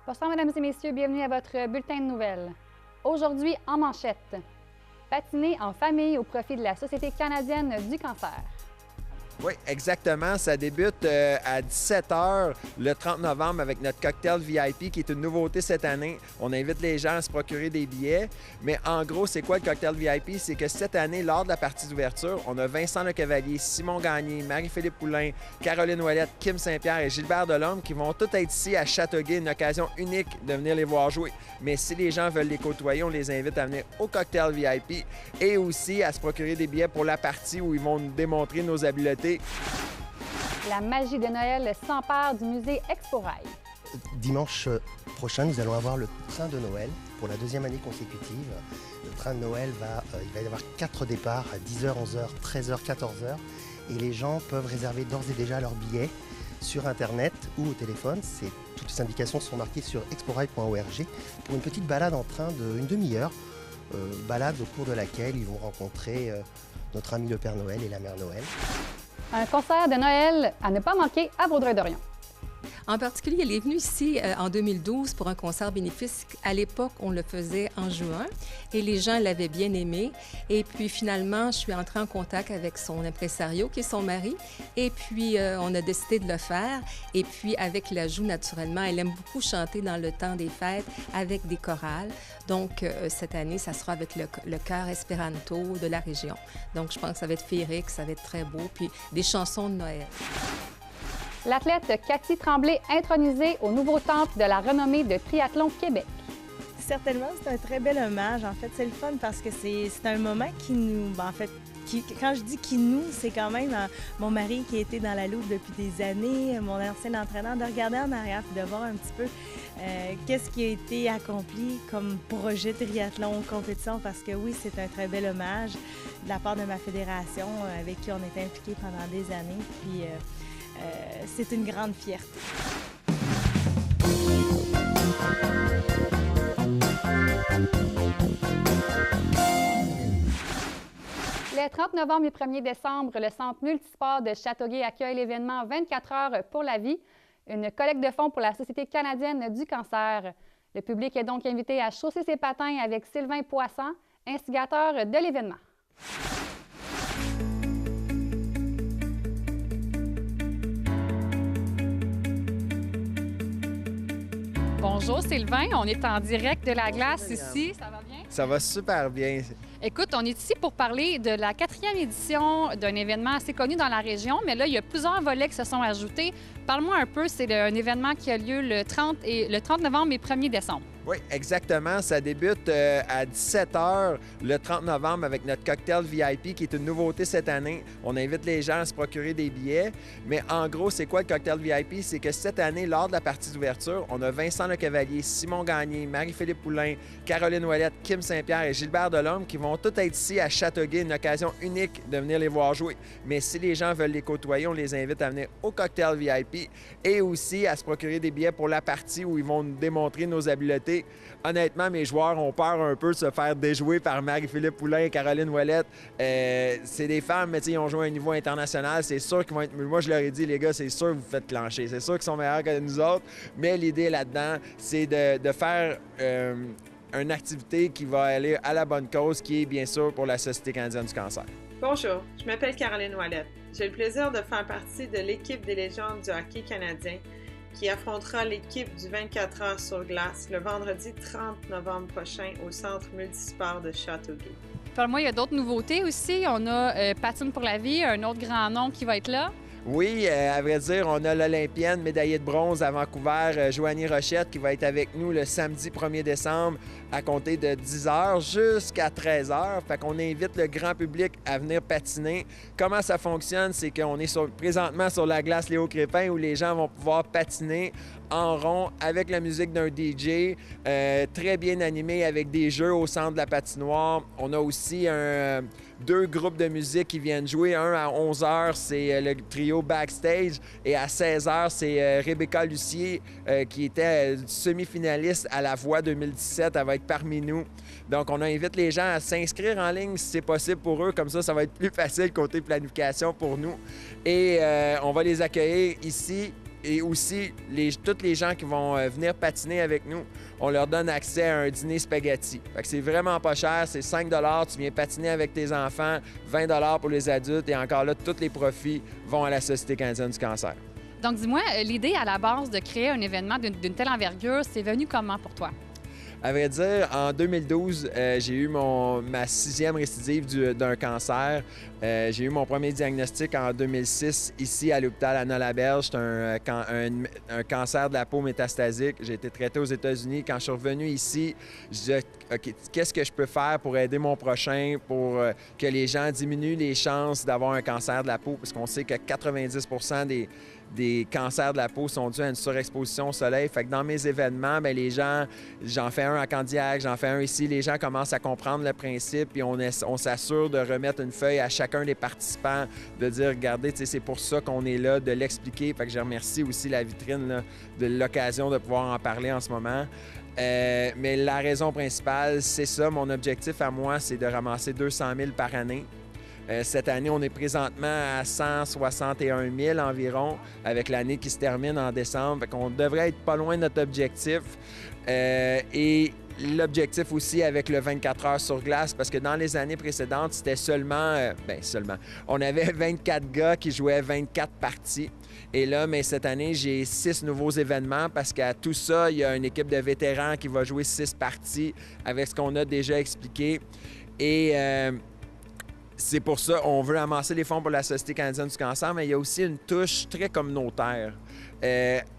Bonsoir, mesdames et messieurs, bienvenue à votre bulletin de nouvelles. Aujourd'hui, en manchette, patiner en famille au profit de la Société canadienne du cancer. Oui, exactement. Ça débute à 17h le 30 novembre avec notre cocktail VIP qui est une nouveauté cette année. On invite les gens à se procurer des billets. Mais en gros, c'est quoi le cocktail VIP? C'est que cette année, lors de la partie d'ouverture, on a Vincent Lecavalier, Simon Gagné, Marie-Philippe Poulain, Caroline Ouellette, Kim Saint-Pierre et Gilbert Delhomme qui vont tous être ici à Châteauguay, une occasion unique de venir les voir jouer. Mais si les gens veulent les côtoyer, on les invite à venir au cocktail VIP et aussi à se procurer des billets pour la partie où ils vont nous démontrer nos habiletés. La magie de Noël s'empare du musée Expo-Rail. Dimanche prochain, nous allons avoir le train de Noël pour la deuxième année consécutive. Le train de Noël il va y avoir 4 départs à 10h, 11h, 13h, 14h. Et les gens peuvent réserver d'ores et déjà leurs billets sur Internet ou au téléphone. Toutes les indications sont marquées sur exporail.org pour une petite balade en train d'une demi-heure. Balade au cours de laquelle ils vont rencontrer notre ami le Père Noël et la Mère Noël. Un concert de Noël à ne pas manquer à Vaudreuil-Dorion. En particulier, elle est venue ici en 2012 pour un concert bénéfice. À l'époque, on le faisait en juin et les gens l'avaient bien aimé. Et puis finalement, je suis entrée en contact avec son impresario, qui est son mari. Et puis, on a décidé de le faire. Et puis, avec l'ajout, naturellement, elle aime beaucoup chanter dans le temps des fêtes avec des chorales. Donc, cette année, ça sera avec le chœur espéranto de la région. Donc, je pense que ça va être féerique, ça va être très beau. Puis, des chansons de Noël. L'athlète Cathy Tremblay intronisée au nouveau temple de la renommée de Triathlon Québec. Certainement, c'est un très bel hommage. En fait, c'est le fun parce que c'est un moment qui nous... quand je dis qui nous, c'est quand même mon mari qui a été dans la loupe depuis des années, mon ancien entraîneur, de regarder en arrière et de voir un petit peu qu'est-ce qui a été accompli comme projet triathlon, compétition, parce que oui, c'est un très bel hommage de la part de ma fédération avec qui on était impliqués pendant des années. Puis c'est une grande fierté. Les 30 novembre et 1er décembre, le Centre multisport de Châteauguay accueille l'événement 24 heures pour la vie, une collecte de fonds pour la Société canadienne du cancer. Le public est donc invité à chausser ses patins avec Sylvain Poisson, instigateur de l'événement. Bonjour Sylvain, on est en direct de la glace ici, ça va bien? Ça va super bien. Écoute, on est ici pour parler de la 4e édition d'un événement assez connu dans la région, mais là, il y a plusieurs volets qui se sont ajoutés. Parle-moi un peu, c'est un événement qui a lieu le 30 novembre et 1er décembre. Oui, exactement. Ça débute à 17h le 30 novembre avec notre cocktail VIP qui est une nouveauté cette année. On invite les gens à se procurer des billets. Mais en gros, c'est quoi le cocktail VIP? C'est que cette année, lors de la partie d'ouverture, on a Vincent Lecavalier, Simon Gagné, Marie-Philippe Poulain, Caroline Ouellette, Kim Saint-Pierre et Gilbert Delhomme qui vont tous être ici à Châteauguay, une occasion unique de venir les voir jouer. Mais si les gens veulent les côtoyer, on les invite à venir au cocktail VIP et aussi à se procurer des billets pour la partie où ils vont nous démontrer nos habiletés. Honnêtement, mes joueurs ont peur un peu de se faire déjouer par Marie-Philippe Poulain et Caroline Ouellette. C'est des femmes, mais ils ont joué à un niveau international. C'est sûr qu'ils vont être... Moi, je leur ai dit, les gars, c'est sûr que vous faites clencher. C'est sûr qu'ils sont meilleurs que nous autres. Mais l'idée là-dedans, c'est de faire une activité qui va aller à la bonne cause, qui est bien sûr pour la Société canadienne du cancer. Bonjour, je m'appelle Caroline Ouellette. J'ai le plaisir de faire partie de l'équipe des légendes du hockey canadien qui affrontera l'équipe du 24 heures sur glace le vendredi 30 novembre prochain au Centre multisport de Châteauguay. Parle-moi, il y a d'autres nouveautés aussi. On a Patine pour la vie, un autre grand nom qui va être là. Oui, à vrai dire, on a l'Olympienne médaillée de bronze à Vancouver, Joanie Rochette, qui va être avec nous le samedi 1er décembre à compter de 10h jusqu'à 13h. Fait qu'on invite le grand public à venir patiner. Comment ça fonctionne? C'est qu'on est présentement sur la glace Léo Crépin où les gens vont pouvoir patiner en rond avec la musique d'un DJ, très bien animé avec des jeux au centre de la patinoire. On a aussi deux groupes de musique qui viennent jouer. Un à 11h, c'est le trio Backstage et à 16h, c'est Rebecca Lucier qui était semi-finaliste à La Voix 2017. Elle va être parmi nous. Donc, on invite les gens à s'inscrire en ligne si c'est possible pour eux. Comme ça va être plus facile côté planification pour nous. Et on va les accueillir ici Et aussi, tous les gens qui vont venir patiner avec nous, on leur donne accès à un dîner spaghetti. Fait que c'est vraiment pas cher, c'est 5 $, tu viens patiner avec tes enfants, 20 $ pour les adultes, et encore là, tous les profits vont à la Société canadienne du cancer. Donc, dis-moi, l'idée à la base de créer un événement d'une telle envergure, c'est venu comment pour toi? À vrai dire, en 2012, j'ai eu ma 6e récidive d'un cancer. J'ai eu mon premier diagnostic en 2006 ici à l'hôpital Anna-Laberge. C'est un cancer de la peau métastasique. J'ai été traité aux États-Unis. Quand je suis revenu ici, je disais, OK, qu'est-ce que je peux faire pour aider mon prochain, pour que les gens diminuent les chances d'avoir un cancer de la peau? Parce qu'on sait que 90 % des cancers de la peau sont dus à une surexposition au soleil. Fait que dans mes événements, bien, les gens, j'en fais un à Candiac, j'en fais un ici, les gens commencent à comprendre le principe, puis on s'assure de remettre une feuille à chacun des participants, de dire, regardez, c'est pour ça qu'on est là, de l'expliquer. Fait que je remercie aussi la vitrine là, de l'occasion de pouvoir en parler en ce moment. Mais la raison principale, c'est ça. Mon objectif à moi, c'est de ramasser 200 000 par année. Cette année, on est présentement à 161 000 environ, avec l'année qui se termine en décembre. Fait qu'on devrait être pas loin de notre objectif. Et l'objectif aussi avec le 24 heures sur glace, parce que dans les années précédentes, c'était seulement... on avait 24 gars qui jouaient 24 parties. Et là, mais cette année, j'ai 6 nouveaux événements parce qu'à tout ça, il y a une équipe de vétérans qui va jouer 6 parties avec ce qu'on a déjà expliqué. Et... c'est pour ça qu'on veut amasser les fonds pour la Société canadienne du cancer, mais il y a aussi une touche très communautaire.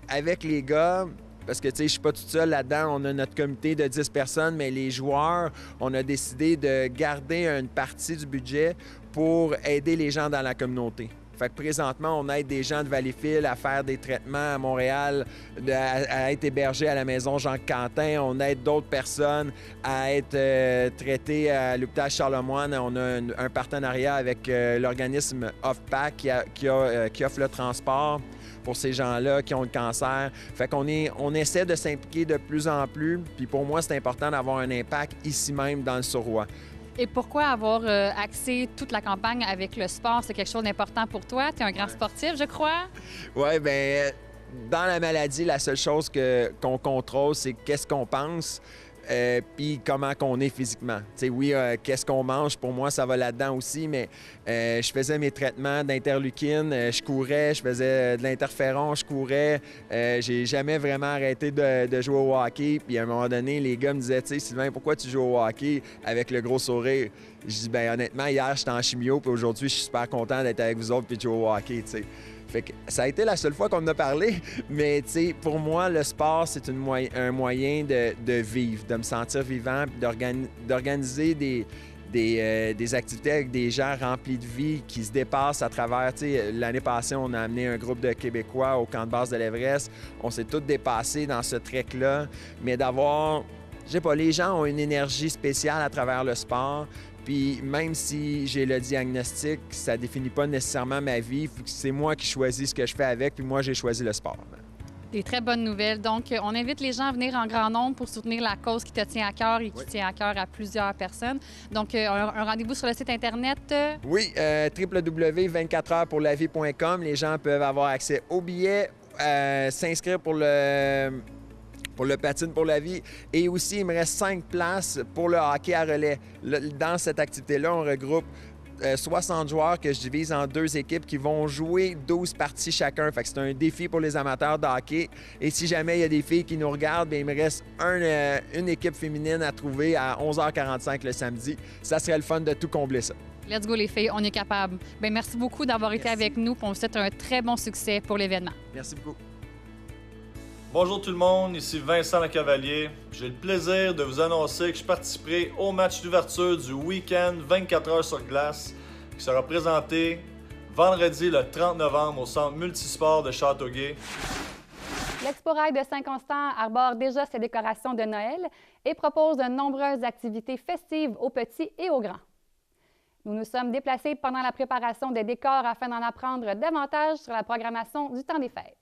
Avec les gars, parce que, tu sais, je suis pas toute seule là-dedans, on a notre comité de 10 personnes, mais les joueurs, on a décidé de garder une partie du budget pour aider les gens dans la communauté. Fait que présentement, on aide des gens de Valleyfield à faire des traitements à Montréal, à être hébergés à la maison Jean-Quentin. On aide d'autres personnes à être traitées à l'hôpital Charlemagne. On a un partenariat avec l'organisme OFPAC qui offre le transport pour ces gens-là qui ont le cancer. Fait qu'on essaie de s'impliquer de plus en plus. Puis pour moi, c'est important d'avoir un impact ici même dans le Surroi. Et pourquoi avoir axé toute la campagne avec le sport? C'est quelque chose d'important pour toi? Tu es un grand sportif, je crois? Oui, bien, dans la maladie, la seule chose qu'on contrôle, c'est qu'est-ce qu'on pense, puis comment qu'on est physiquement. Tu sais, oui, qu'est-ce qu'on mange, pour moi, ça va là-dedans aussi, mais je faisais mes traitements d'interleukine, je courais, je faisais de l'interféron, je courais. J'ai jamais vraiment arrêté de jouer au hockey. Puis à un moment donné, les gars me disaient, tu sais, Sylvain, pourquoi tu joues au hockey avec le gros sourire? Je dis, bien, honnêtement, hier, j'étais en chimio, puis aujourd'hui, je suis super content d'être avec vous autres puis de jouer au hockey, tu sais. Fait que ça a été la seule fois qu'on en a parlé, mais tu sais, pour moi, le sport, c'est un moyen de vivre, de me sentir vivant, puis d'organiser des activités avec des gens remplis de vie qui se dépassent à travers, tu sais, l'année passée, on a amené un groupe de Québécois au camp de base de l'Everest. On s'est tous dépassés dans ce trek-là, mais d'avoir, je sais pas, les gens ont une énergie spéciale à travers le sport. Puis même si j'ai le diagnostic, ça définit pas nécessairement ma vie. C'est moi qui choisis ce que je fais avec, puis moi, j'ai choisi le sport. Des très bonnes nouvelles. Donc, on invite les gens à venir en grand nombre pour soutenir la cause qui te tient à cœur et qui tient à cœur à plusieurs personnes. Donc, un rendez-vous sur le site Internet. Oui, www.24heurpourlavie.com. Les gens peuvent avoir accès aux billets, s'inscrire pour le patine pour la vie. Et aussi, il me reste 5 places pour le hockey à relais. Dans cette activité-là, on regroupe 60 joueurs que je divise en 2 équipes qui vont jouer 12 parties chacun. Fait que c'est un défi pour les amateurs de hockey. Et si jamais il y a des filles qui nous regardent, bien, il me reste une équipe féminine à trouver à 11h45 le samedi. Ça serait le fun de tout combler ça. Let's go les filles, on est capable. Bien, merci beaucoup d'avoir été avec nous. On vous souhaite un très bon succès pour l'événement. Merci beaucoup. Bonjour tout le monde, ici Vincent Lecavalier. J'ai le plaisir de vous annoncer que je participerai au match d'ouverture du week-end 24 heures sur glace qui sera présenté vendredi le 30 novembre au Centre multisport de Châteauguay. L'Expo Rail de Saint-Constant arbore déjà ses décorations de Noël et propose de nombreuses activités festives aux petits et aux grands. Nous nous sommes déplacés pendant la préparation des décors afin d'en apprendre davantage sur la programmation du temps des fêtes.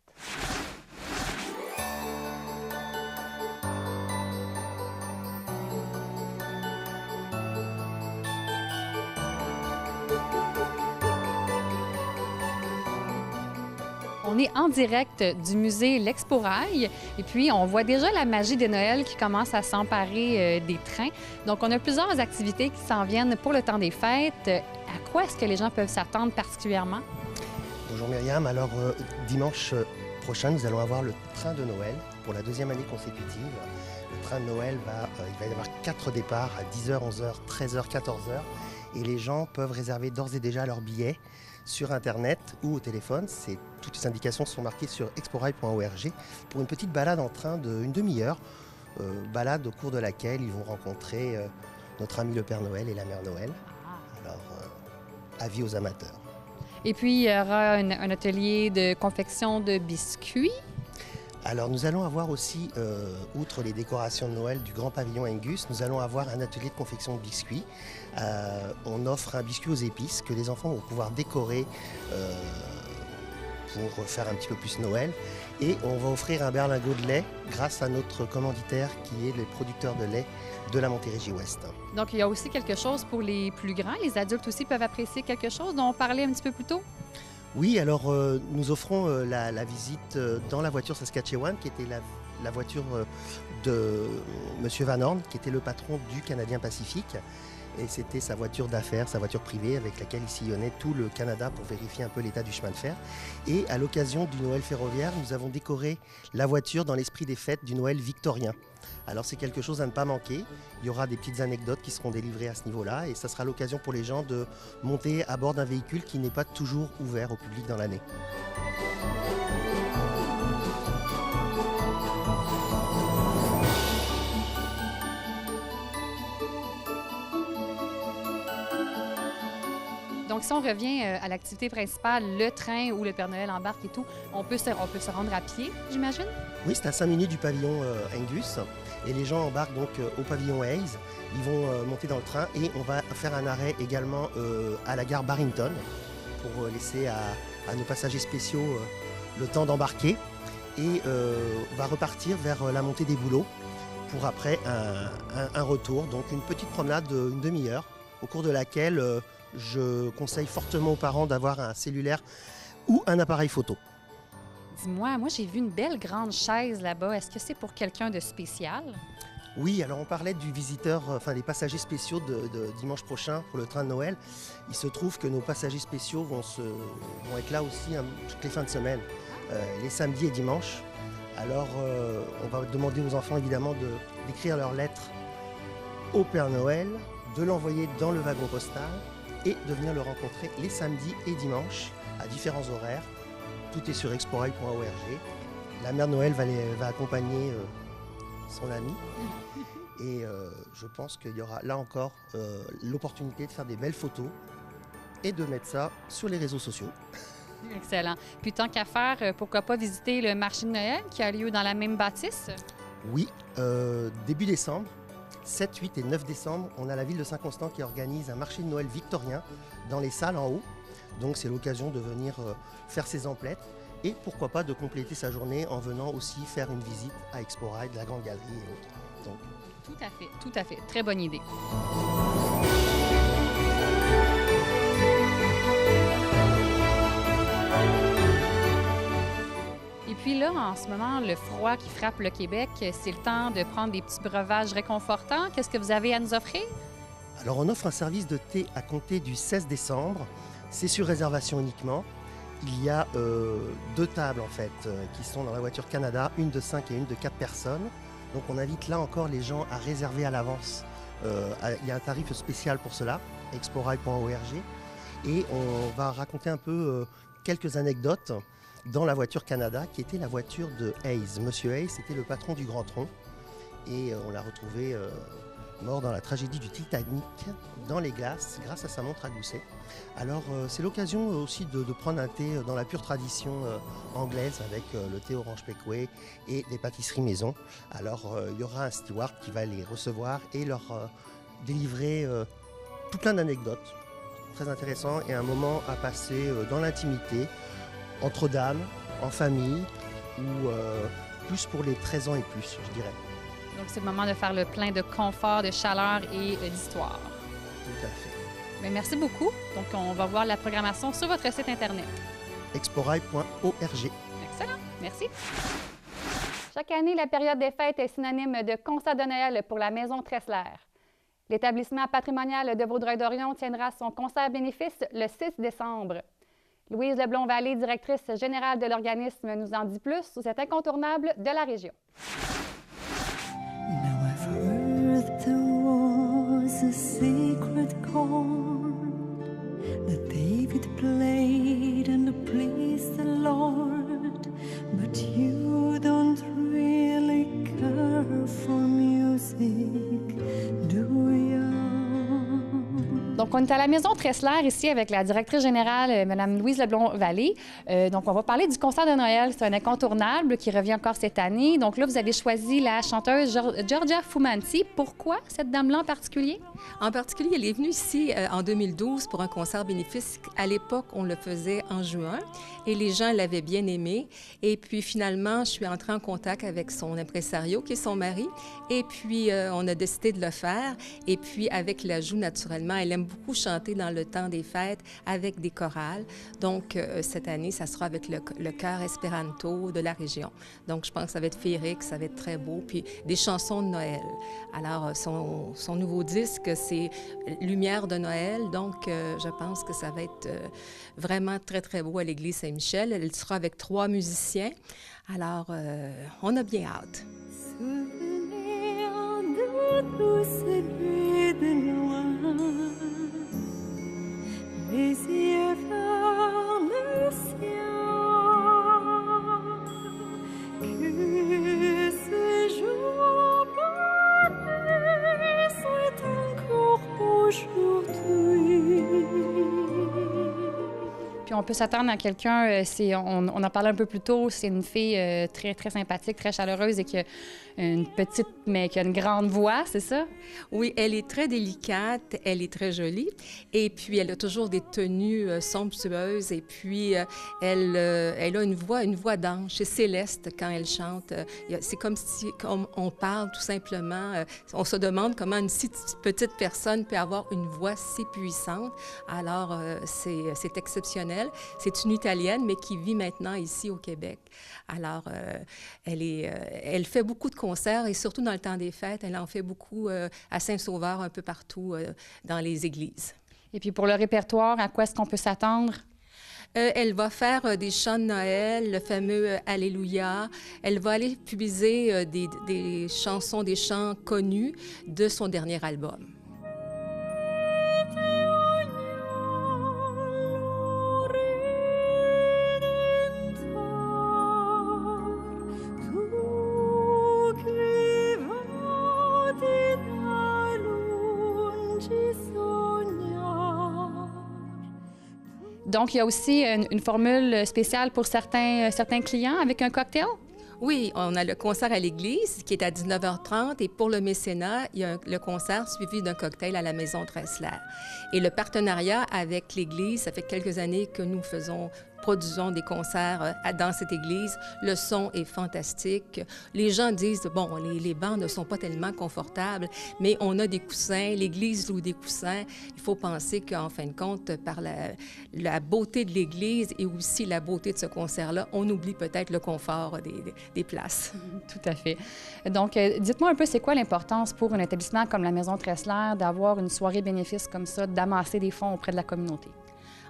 On est en direct du musée L'Exporail et puis on voit déjà la magie de Noël qui commence à s'emparer des trains. Donc, on a plusieurs activités qui s'en viennent pour le temps des fêtes. À quoi est-ce que les gens peuvent s'attendre particulièrement? Bonjour Myriam, alors dimanche prochain, nous allons avoir le train de Noël pour la deuxième année consécutive. Le train de Noël, il va y avoir 4 départs à 10h, 11h, 13h, 14h. Et les gens peuvent réserver d'ores et déjà leurs billets sur Internet ou au téléphone. Toutes les indications sont marquées sur exporail.org pour une petite balade en train d'une demi-heure. Balade au cours de laquelle ils vont rencontrer notre ami le Père Noël et la Mère Noël. Alors, avis aux amateurs. Et puis, il y aura un atelier de confection de biscuits. Alors, nous allons avoir aussi, outre les décorations de Noël du grand pavillon Angus, nous allons avoir un atelier de confection de biscuits. On offre un biscuit aux épices que les enfants vont pouvoir décorer pour faire un petit peu plus Noël. Et on va offrir un berlingot de lait grâce à notre commanditaire qui est le producteur de lait de la Montérégie-Ouest. Donc, il y a aussi quelque chose pour les plus grands. Les adultes aussi peuvent apprécier quelque chose dont on parlait un petit peu plus tôt. Oui, alors nous offrons la visite dans la voiture Saskatchewan, qui était la voiture de M. Van Horn, qui était le patron du Canadien Pacifique. Et c'était sa voiture d'affaires, sa voiture privée avec laquelle il sillonnait tout le Canada pour vérifier un peu l'état du chemin de fer. Et à l'occasion du Noël ferroviaire, nous avons décoré la voiture dans l'esprit des fêtes du Noël victorien. Alors c'est quelque chose à ne pas manquer. Il y aura des petites anecdotes qui seront délivrées à ce niveau-là et ça sera l'occasion pour les gens de monter à bord d'un véhicule qui n'est pas toujours ouvert au public dans l'année. Donc, si on revient à l'activité principale, le train où le Père Noël embarque et tout, on peut se rendre à pied, j'imagine? Oui, c'est à 5 minutes du pavillon Angus. Et les gens embarquent donc au pavillon Hayes. Ils vont monter dans le train et on va faire un arrêt également à la gare Barrington pour laisser à nos passagers spéciaux le temps d'embarquer. Et on va repartir vers la montée des Bouleaux pour après un retour. Donc une petite promenade d'une demi-heure au cours de laquelle je conseille fortement aux parents d'avoir un cellulaire ou un appareil photo. Dis-moi, moi j'ai vu une belle grande chaise là-bas. Est-ce que c'est pour quelqu'un de spécial? Oui, alors on parlait du visiteur, des passagers spéciaux de dimanche prochain pour le train de Noël. Il se trouve que nos passagers spéciaux vont être là aussi toutes les fins de semaine, les samedis et dimanches. Alors on va demander aux enfants évidemment d'écrire leur lettre au Père Noël, de l'envoyer dans le wagon postal et de venir le rencontrer les samedis et dimanches à différents horaires. Tout est sur exporail.org. La Mère Noël va accompagner son ami et je pense qu'il y aura là encore l'opportunité de faire des belles photos et de mettre ça sur les réseaux sociaux. Excellent. Puis tant qu'à faire, pourquoi pas visiter le marché de Noël qui a lieu dans la même bâtisse? Oui, début décembre. 7, 8 et 9 décembre, on a la ville de Saint-Constant qui organise un marché de Noël victorien dans les salles en haut. Donc c'est l'occasion de venir faire ses emplettes et pourquoi pas de compléter sa journée en venant aussi faire une visite à Exporail, de la Grande Galerie et autres. Donc... Tout à fait. Très bonne idée. Et puis là, en ce moment, le froid qui frappe le Québec, c'est le temps de prendre des petits breuvages réconfortants. Qu'est-ce que vous avez à nous offrir? Alors, on offre un service de thé à compter du 16 décembre. C'est sur réservation uniquement. Il y a 2 tables, en fait, qui sont dans la voiture Canada, une de 5 et une de 4 personnes. Donc, on invite là encore les gens à réserver à l'avance. Il y a un tarif spécial pour cela, exporail.org. Et on va raconter un peu quelques anecdotes dans la voiture Canada, qui était la voiture de Hayes. Monsieur Hayes, c'était le patron du Grand Tronc. Et on l'a retrouvé mort dans la tragédie du Titanic, dans les glaces, grâce à sa montre à gousset. Alors, c'est l'occasion aussi de prendre un thé dans la pure tradition anglaise, avec le thé orange pécoué et des pâtisseries maison. Alors, il y aura un steward qui va les recevoir et leur délivrer tout plein d'anecdotes. Très intéressant et un moment à passer dans l'intimité, entre dames, en famille, ou plus pour les 13 ans et plus, je dirais. Donc, c'est le moment de faire le plein de confort, de chaleur et d'histoire. Tout à fait. Bien, merci beaucoup. Donc, on va voir la programmation sur votre site Internet. exporail.org. Excellent, merci. Chaque année, la période des fêtes est synonyme de concert de Noël pour la Maison Tressler. L'établissement patrimonial de Vaudreuil-Dorion tiendra son concert bénéfice le 6 décembre. Louise Leblond-Vallée, directrice générale de l'organisme, nous en dit plus sur cet incontournable de la région. Now I've heard there was a secret chord that David played and pleased the Lord, but you don't really care for music, do you? Donc, on est à la Maison Tressler ici avec la directrice générale, Mme Louise Leblond-Vallée. Donc, on va parler du concert de Noël. C'est un incontournable qui revient encore cette année. Donc là, vous avez choisi la chanteuse Giorgia Fumanti. Pourquoi cette dame-là en particulier? En particulier, elle est venue ici en 2012 pour un concert bénéfice. À l'époque, on le faisait en juin et les gens l'avaient bien aimé. Et puis finalement, je suis entrée en contact avec son impresario, qui est son mari. Et puis, on a décidé de le faire. Et puis, avec l'ajout, naturellement, elle aime beaucoup chanter dans le temps des fêtes avec des chorales. Donc, cette année, ça sera avec le chœur espéranto de la région. Donc, je pense que ça va être féerique, ça va être très beau. Puis, des chansons de Noël. Alors, son nouveau disque, c'est Lumière de Noël. Donc, je pense que ça va être vraiment très, très beau à l'église Saint-Michel. Elle sera avec 3 musiciens. Alors, on a bien hâte. Souvenir de douce nuit de Noël, les yeux vers le ciel, que ce jour béni soit encore aujourd'hui. Puis on peut s'attendre à quelqu'un, on en parlait un peu plus tôt, c'est une fille très, très sympathique, très chaleureuse et qui a une petite, mais qui a une grande voix, c'est ça? Oui, elle est très délicate, elle est très jolie et puis elle a toujours des tenues somptueuses et puis elle a une voix d'ange, c'est céleste quand elle chante. C'est comme si on parle tout simplement. On se demande comment une si petite personne peut avoir une voix si puissante. Alors, c'est exceptionnel. C'est une Italienne, mais qui vit maintenant ici au Québec. Alors, elle fait beaucoup de concerts et surtout dans le temps des fêtes, elle en fait beaucoup à Saint-Sauveur, un peu partout dans les églises. Et puis pour le répertoire, à quoi est-ce qu'on peut s'attendre? Elle va faire des chants de Noël, le fameux Alléluia. Elle va aller publier des chansons, des chants connus de son dernier album. Donc, il y a aussi une formule spéciale pour certains clients avec un cocktail? Oui, on a le concert à l'église qui est à 19h30 et pour le mécénat, il y a le concert suivi d'un cocktail à la Maison Tressler. Et le partenariat avec l'église, ça fait quelques années que nous produisons des concerts dans cette église. Le son est fantastique. Les gens disent, bon, les bancs ne sont pas tellement confortables, mais on a des coussins, l'église loue des coussins. Il faut penser qu'en fin de compte, par la beauté de l'église et aussi la beauté de ce concert-là, on oublie peut-être le confort des places. Tout à fait. Donc, dites-moi un peu, c'est quoi l'importance pour un établissement comme la Maison Tressler d'avoir une soirée bénéfice comme ça, d'amasser des fonds auprès de la communauté?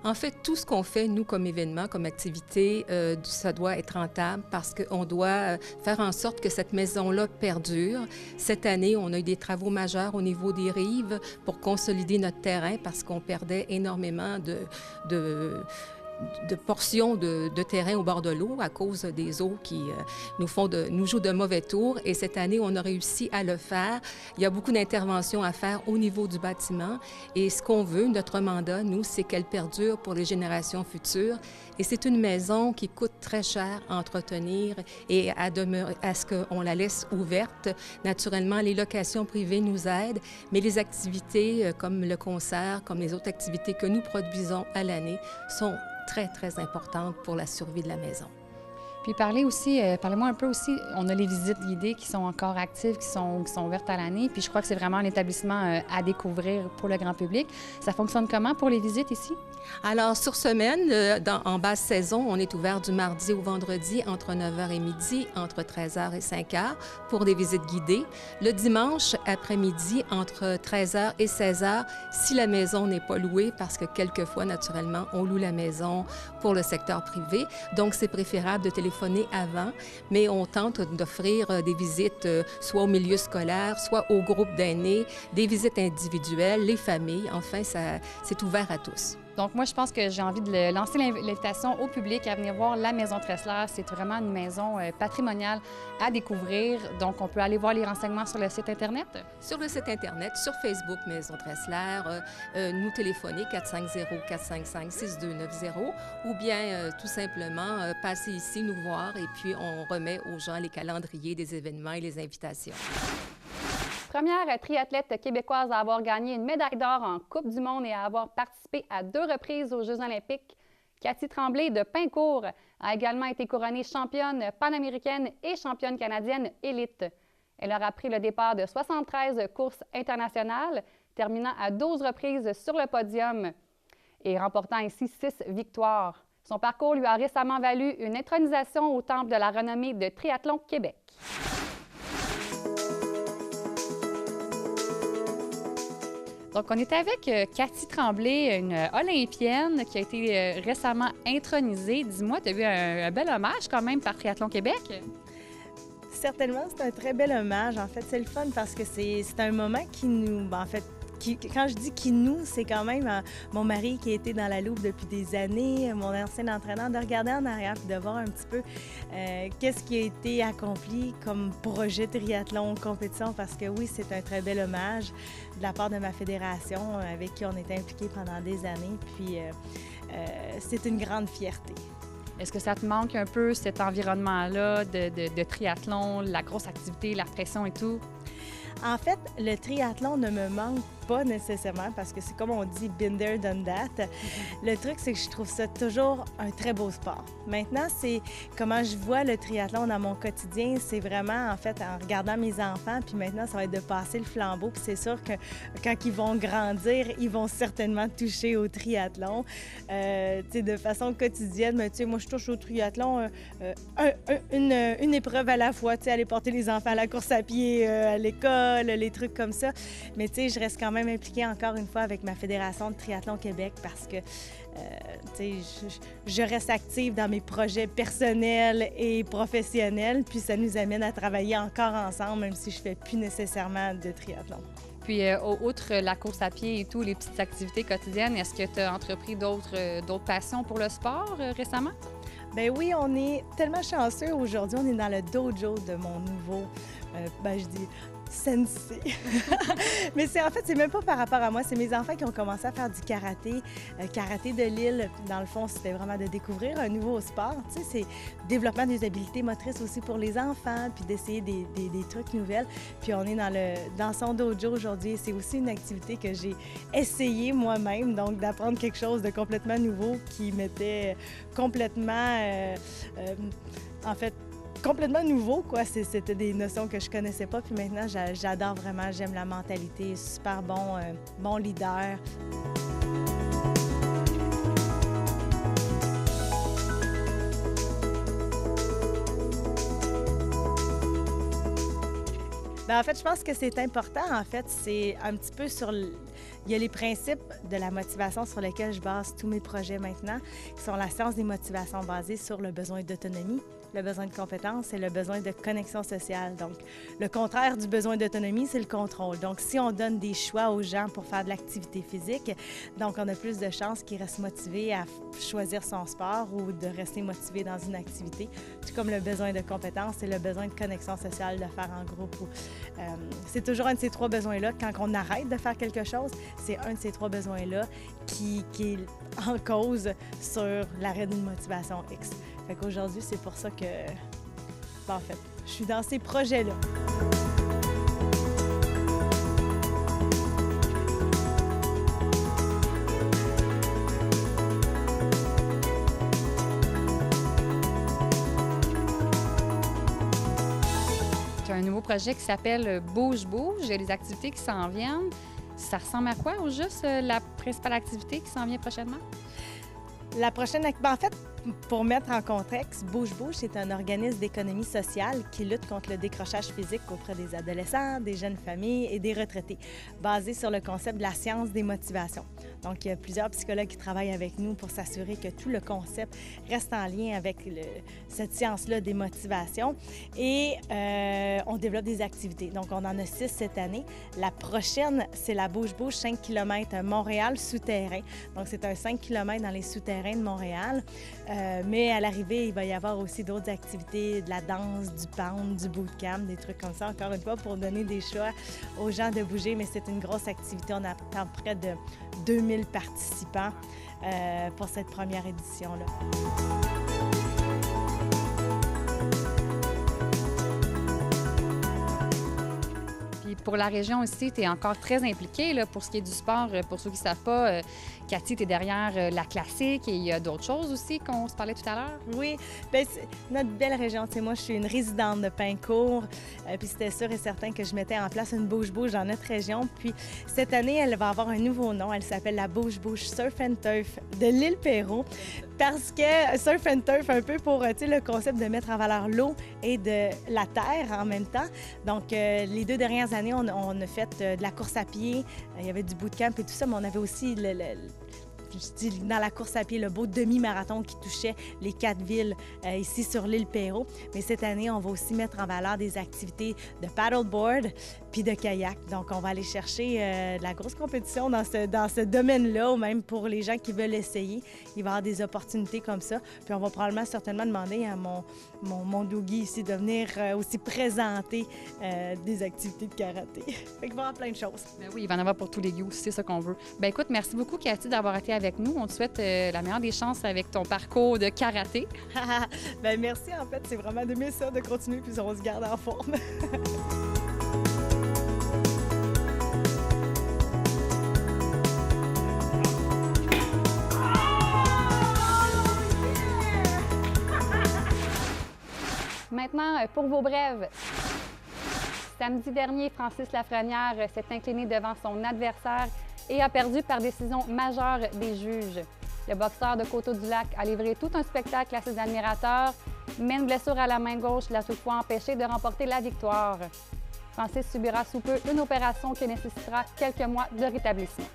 En fait, tout ce qu'on fait, nous, comme événement, comme activité, ça doit être rentable parce qu'on doit faire en sorte que cette maison-là perdure. Cette année, on a eu des travaux majeurs au niveau des rives pour consolider notre terrain parce qu'on perdait énormément de portions de terrain au bord de l'eau à cause des eaux qui nous jouent de mauvais tours. Et cette année, on a réussi à le faire. Il y a beaucoup d'interventions à faire au niveau du bâtiment. Et ce qu'on veut, notre mandat, nous, c'est qu'elle perdure pour les générations futures. Et c'est une maison qui coûte très cher à entretenir et à ce qu'on la laisse ouverte. Naturellement, les locations privées nous aident, mais les activités comme le concert, comme les autres activités que nous produisons à l'année sont très, très importante pour la survie de la maison. Puis parlez-moi un peu aussi, on a les visites guidées qui sont encore actives, qui sont ouvertes à l'année, puis je crois que c'est vraiment un établissement à découvrir pour le grand public. Ça fonctionne comment pour les visites ici? Alors, sur semaine, en basse saison, on est ouvert du mardi au vendredi entre 9h et midi, entre 13h et 5h pour des visites guidées. Le dimanche après-midi, entre 13h et 16h, si la maison n'est pas louée, parce que quelquefois, naturellement, on loue la maison pour le secteur privé. Donc, c'est préférable de téléphoner avant, mais on tente d'offrir des visites soit au milieu scolaire, soit au groupe d'aînés, des visites individuelles, les familles. Enfin, c'est ouvert à tous. Donc, moi, je pense que j'ai envie de lancer l'invitation au public à venir voir la Maison Tressler. C'est vraiment une maison patrimoniale à découvrir. Donc, on peut aller voir les renseignements sur le site Internet. Sur le site Internet, sur Facebook Maison Tressler, nous téléphoner 450-455-6290 ou bien tout simplement passer ici, nous voir et puis on remet aux gens les calendriers des événements et les invitations. Première triathlète québécoise à avoir gagné une médaille d'or en Coupe du monde et à avoir participé à 2 reprises aux Jeux olympiques, Cathy Tremblay de Pincourt a également été couronnée championne panaméricaine et championne canadienne élite. Elle aura pris le départ de 73 courses internationales, terminant à 12 reprises sur le podium et remportant ainsi 6 victoires. Son parcours lui a récemment valu une intronisation au Temple de la renommée de Triathlon Québec. Donc, on était avec Cathy Tremblay, une Olympienne qui a été récemment intronisée. Dis-moi, tu as eu un bel hommage quand même par Triathlon Québec? Certainement, c'est un très bel hommage. En fait, c'est le fun parce que c'est un moment qui nous... quand je dis qui nous, c'est quand même mon mari qui a été dans la loupe depuis des années, mon ancien entraîneur, de regarder en arrière et de voir un petit peu qu'est-ce qui a été accompli comme projet triathlon compétition, parce que oui, c'est un très bel hommage de la part de ma fédération avec qui on était impliqués pendant des années. Puis c'est une grande fierté. Est-ce que ça te manque un peu cet environnement-là de triathlon, la grosse activité, la pression et tout? En fait, le triathlon ne me manque pas nécessairement parce que c'est comme on dit « been there, done that ». Le truc, c'est que je trouve ça toujours un très beau sport. Maintenant, c'est comment je vois le triathlon dans mon quotidien, c'est vraiment, en fait, en regardant mes enfants, puis maintenant, ça va être de passer le flambeau. Puis c'est sûr que quand ils vont grandir, ils vont certainement toucher au triathlon. De façon quotidienne, mais moi, je touche au triathlon une épreuve à la fois, aller porter les enfants à la course à pied, à l'école, les trucs comme ça. Mais je reste quand même impliquée encore une fois avec ma Fédération de Triathlon Québec parce que je reste active dans mes projets personnels et professionnels, puis ça nous amène à travailler encore ensemble, même si je ne fais plus nécessairement de triathlon. Puis, outre la course à pied et tout, les petites activités quotidiennes, est-ce que tu as entrepris d'autres passions pour le sport récemment? Bien oui, on est tellement chanceux aujourd'hui. On est dans le dojo de mon nouveau, je dis sensei. Mais en fait, c'est même pas par rapport à moi. C'est mes enfants qui ont commencé à faire du karaté. Karaté de Lille, dans le fond, c'était vraiment de découvrir un nouveau sport. C'est développement des habiletés motrices aussi pour les enfants, puis d'essayer des trucs nouvelles. Puis on est dans son dojo aujourd'hui. C'est aussi une activité que j'ai essayé moi-même, donc d'apprendre quelque chose de complètement nouveau qui m'était complètement, complètement nouveau, quoi. C'était des notions que je connaissais pas, puis maintenant, j'adore vraiment, j'aime la mentalité, super bon leader. En fait, je pense que c'est important. En fait, c'est un petit peu il y a les principes de la motivation sur lesquels je base tous mes projets maintenant, qui sont la science des motivations basée sur le besoin d'autonomie, le besoin de compétence et le besoin de connexion sociale. Donc, le contraire du besoin d'autonomie, c'est le contrôle. Donc, si on donne des choix aux gens pour faire de l'activité physique, donc on a plus de chances qu'ils restent motivés à choisir son sport ou de rester motivés dans une activité, tout comme le besoin de compétence et le besoin de connexion sociale, de faire en groupe. C'est toujours un de ces 3 besoins-là. Quand on arrête de faire quelque chose, c'est un de ces 3 besoins-là qui est en cause sur l'arrêt d'une motivation X. Fait qu'aujourd'hui, c'est pour ça que, en fait, je suis dans ces projets-là. projet qui s'appelle Bouge Bouge. Il y a des activités qui s'en viennent. Ça ressemble à quoi, au juste, la principale activité qui s'en vient prochainement? La prochaine... En fait, pour mettre en contexte, Bouge Bouge, c'est un organisme d'économie sociale qui lutte contre le décrochage physique auprès des adolescents, des jeunes familles et des retraités, basé sur le concept de la science des motivations. Donc, il y a plusieurs psychologues qui travaillent avec nous pour s'assurer que tout le concept reste en lien avec cette science-là des motivations. Et on développe des activités. Donc, on en a 6 cette année. La prochaine, c'est la Bouge Bouge 5 km Montréal souterrain. Donc, c'est un 5 km dans les souterrains de Montréal. Mais à l'arrivée, il va y avoir aussi d'autres activités, de la danse, du pound, du bootcamp, des trucs comme ça, encore une fois, pour donner des choix aux gens de bouger. Mais c'est une grosse activité. On attend près de 2000 participants pour cette première édition-là. Pour la région aussi, tu es encore très impliquée là, pour ce qui est du sport. Pour ceux qui ne savent pas, Cathy, tu es derrière la classique et il y a d'autres choses aussi qu'on se parlait tout à l'heure. Oui, bien, notre belle région. Tu sais, moi, je suis une résidente de Pincourt. Puis c'était sûr et certain que je mettais en place une Bouge Bouge dans notre région. Puis cette année, elle va avoir un nouveau nom. Elle s'appelle la Bouge Bouge Surf and Turf de l'île Perrot. Parce que surf and turf, un peu pour le concept de mettre en valeur l'eau et de la terre en même temps. Donc, les 2 dernières années, on a fait de la course à pied. Il y avait du bootcamp et tout ça, mais on avait aussi je dis dans la course à pied, le beau demi-marathon qui touchait les 4 villes ici sur l'île Perrot. Mais cette année, on va aussi mettre en valeur des activités de paddleboard puis de kayak. Donc, on va aller chercher de la grosse compétition dans ce domaine-là, ou même pour les gens qui veulent essayer. Il va y avoir des opportunités comme ça. Puis on va probablement certainement demander à mon Dougie ici de venir aussi présenter des activités de karaté. Fait qu'il va y avoir plein de choses. Bien oui, il va en avoir pour tous les goûts, c'est ça qu'on veut. Bien écoute, merci beaucoup, Cathy, d'avoir été avec nous. On te souhaite la meilleure des chances avec ton parcours de karaté. Bien merci, en fait. C'est vraiment d'aimer ça, de continuer, puis on se garde en forme. Maintenant, pour vos brèves. Samedi dernier, Francis Lafrenière s'est incliné devant son adversaire et a perdu par décision majeure des juges. Le boxeur de Coteau-du-Lac a livré tout un spectacle à ses admirateurs, mais une blessure à la main gauche l'a toutefois empêché de remporter la victoire. Francis subira sous peu une opération qui nécessitera quelques mois de rétablissement.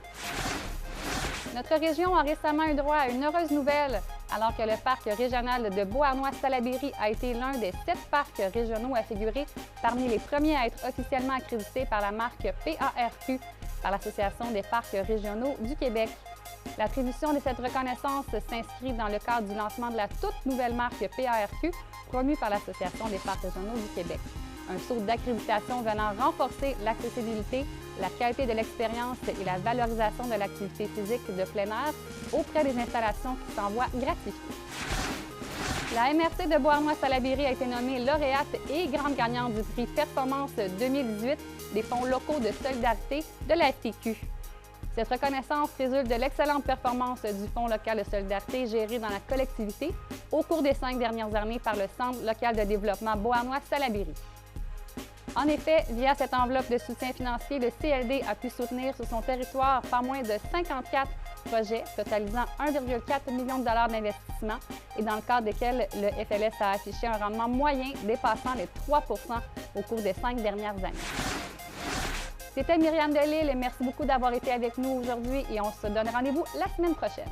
Notre région a récemment eu droit à une heureuse nouvelle, alors que le parc régional de Beauharnois-Salaberry a été l'un des 7 parcs régionaux à figurer parmi les premiers à être officiellement accrédités par la marque PARQ, par l'Association des parcs régionaux du Québec. L'attribution de cette reconnaissance s'inscrit dans le cadre du lancement de la toute nouvelle marque PARQ, promue par l'Association des parcs régionaux du Québec. Un saut d'accréditation venant renforcer l'accessibilité, la qualité de l'expérience et la valorisation de l'activité physique de plein air auprès des installations qui s'en voient gratifiées. La MRC de Beauharnois-Salaberry a été nommée lauréate et grande gagnante du prix Performance 2018 des fonds locaux de solidarité de la FTQ. Cette reconnaissance résulte de l'excellente performance du Fonds local de solidarité géré dans la collectivité au cours des 5 dernières années par le Centre local de développement Beauharnois-Salaberry. En effet, via cette enveloppe de soutien financier, le CLD a pu soutenir sur son territoire pas moins de 54 projets totalisant 1,4 million de dollars d'investissement et dans le cadre desquels le FLS a affiché un rendement moyen dépassant les 3 % au cours des 5 dernières années. C'était Myriam Delille et merci beaucoup d'avoir été avec nous aujourd'hui et on se donne rendez-vous la semaine prochaine.